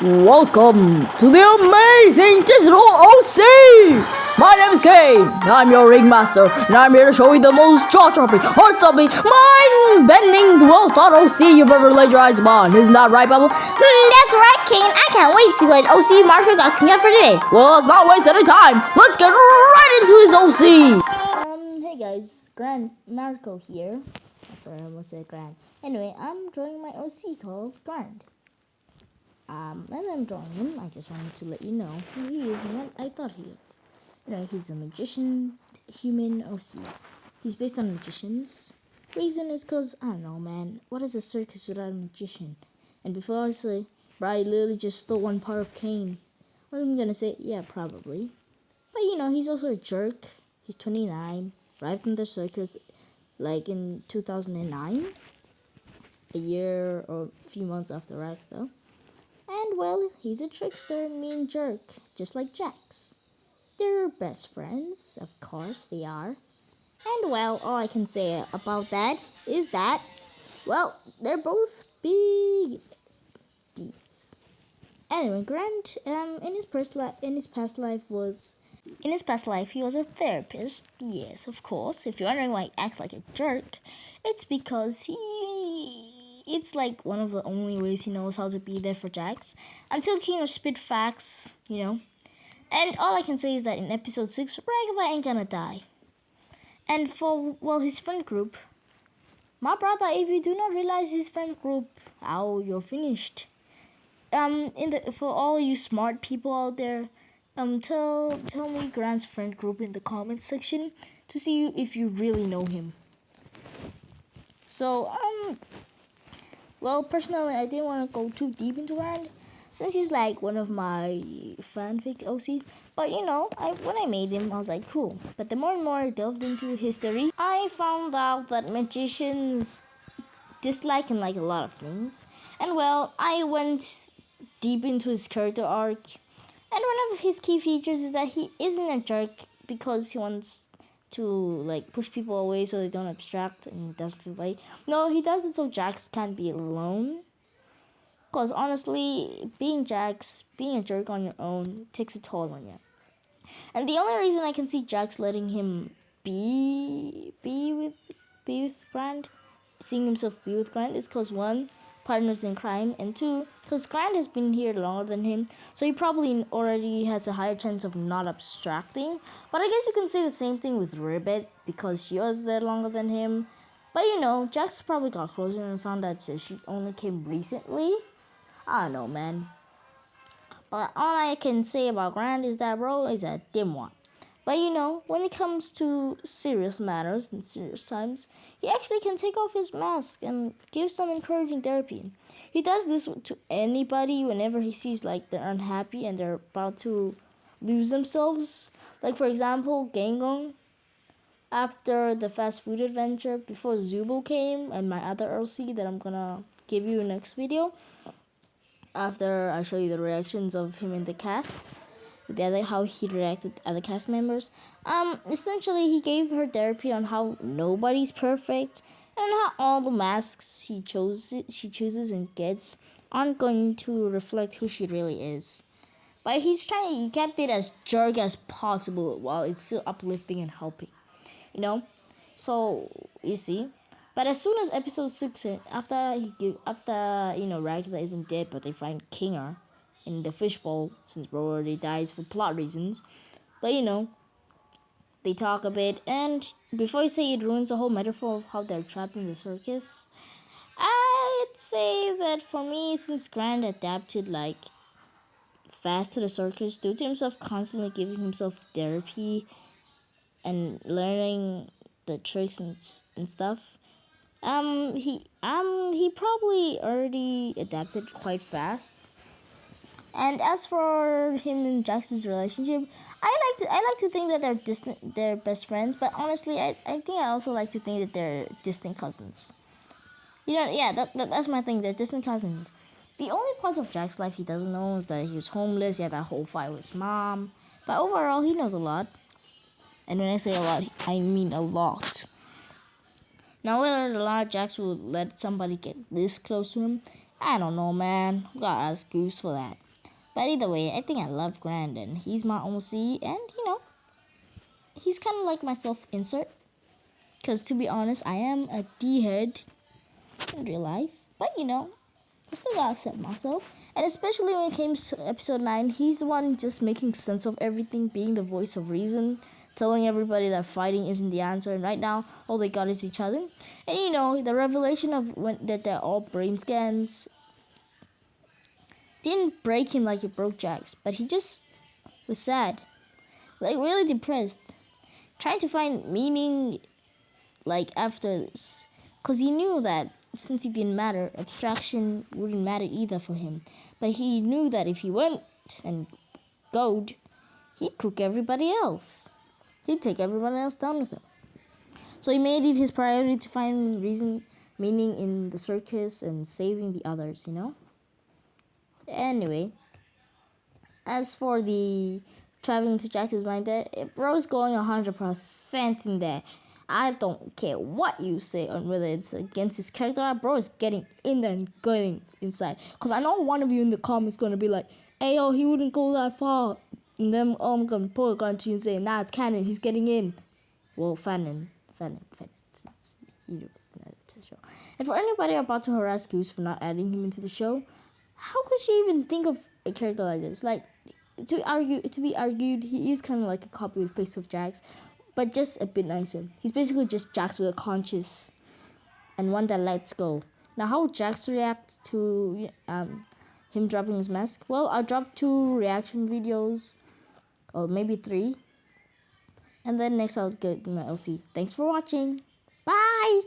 Welcome to the amazing digital OC! My name is Kane, I'm your ringmaster, and I'm here to show you the most jaw-dropping, heart-stopping, mind-bending, well-thought OC you've ever laid your eyes upon. Isn't that right, Pebble? That's right, Kane. I can't wait to see what OC Marco got cleaned up for today. Well, let's not waste any time. Let's get right into his OC! Hey guys, Grand Marco here. Sorry, I almost said Grand. Anyway, I'm drawing my OC called Grand. And I'm drawing him. I just wanted to let you know who he is and what I thought he is. He's a magician, human OC. He's based on magicians. Reason is because, I don't know, man. What is a circus without a magician? And before I say, bro, I literally just stole one part of Kane. What am I gonna say? Yeah, probably. But he's also a jerk. He's 29. Arrived in the circus like in 2009. A year or a few months after Rack though. And well, he's a trickster, mean jerk, just like Jax. They're best friends, of course they are. And well, all I can say about that is that, well, they're both big D's. Anyway, Grant, in his past life, he was a therapist. Yes, of course. If you're wondering why he acts like a jerk, it's because it's like one of the only ways he knows how to be there for Jax. Until King of Spit Facts, And all I can say is that in episode 6, Regular ain't gonna die. And for, well, his friend group, my brother, if you do not realize his friend group, you're finished. For all you smart people out there, tell me Grant's friend group in the comments section to see if you really know him. So, well, personally, I didn't want to go too deep into Grant, since he's like one of my fanfic OCs. But when I made him, I was like, cool. But the more and more I delved into history, I found out that magicians dislike and like a lot of things. And well, I went deep into his character arc. And one of his key features is that he isn't a jerk because he wants to like push people away so they don't abstract and doesn't feel right. No, he does it so Jax can't be alone. Because honestly, being a jerk on your own takes a toll on you. And the only reason I can see Jax letting him be with Grant, seeing himself be with Grant, is because one, partners in crime, and two, because Grant has been here longer than him, so he probably already has a higher chance of not abstracting. But I guess you can say the same thing with Ribbit, because she was there longer than him. But Jax probably got closer and found out that she only came recently. I don't know, man. But all I can say about Grant is that bro is a dimwat. But when it comes to serious matters and serious times, he actually can take off his mask and give some encouraging therapy. He does this to anybody whenever he sees like they're unhappy and they're about to lose themselves. Like for example, Gangong, after the fast food adventure, before Zubul came and my other OC that I'm gonna give you in the next video. After I show you the reactions of him in the casts. How he reacted to other cast members. Essentially he gave her therapy on how nobody's perfect and how all the masks she chooses and gets aren't going to reflect who she really is. But he kept it as jerk as possible while it's still uplifting and helping. So you see. But as soon as episode 6, after Ragnar isn't dead, but they find Kinger in the fishbowl, since bro already dies for plot reasons. But they talk a bit, and before you say it ruins the whole metaphor of how they're trapped in the circus, I'd say that for me, since Grant adapted like fast to the circus due to himself constantly giving himself therapy and learning the tricks and stuff, he probably already adapted quite fast. And as for him and Jackson's relationship, I like to think that they're best friends. But honestly, I think I also like to think that they're distant cousins. That's my thing. They're distant cousins. The only parts of Jack's life he doesn't know is that he was homeless. He had that whole fight with his mom. But overall, he knows a lot. And when I say a lot, I mean a lot. Now, whether or not Jax would let somebody get this close to him, I don't know, man. Gotta ask Goose for that. But either way, I think I love Grandin. He's my OC, and he's kind of like my self-insert. Because to be honest, I am a D-head in real life. But I still gotta accept myself. And especially when it came to episode 9, he's the one just making sense of everything, being the voice of reason, telling everybody that fighting isn't the answer, and right now all they got is each other. And the revelation of that they're all brain scans didn't break him like it broke Jax, but he just was sad, like really depressed, trying to find meaning like after this, because he knew that since he didn't matter, abstraction wouldn't matter either for him. But he knew that if he went and goad, he'd cook everybody else. He'd take everyone else down with him. So he made it his priority to find meaning in the circus and saving the others, Anyway, as for the traveling to Jax's mind, bro's going 100% in there. I don't care what you say on whether it's against his character. Bro is getting in there and going inside. Because I know one of you in the comments going to be like, hey, yo, he wouldn't go that far. And then I'm going to pull a gun to you and say, nah, it's canon. He's getting in. Well, Fanon. It's he was the editor to the show. And for anybody about to harass Goose for not adding him into the show, how could she even think of a character like this? Like, to be argued, he is kind of like a copy and paste of Jax, but just a bit nicer. He's basically just Jax with a conscience and one that lets go. Now, how would Jax react to him dropping his mask? Well, I'll drop 2 reaction videos, or maybe 3, and then next I'll get my OC. Thanks for watching. Bye!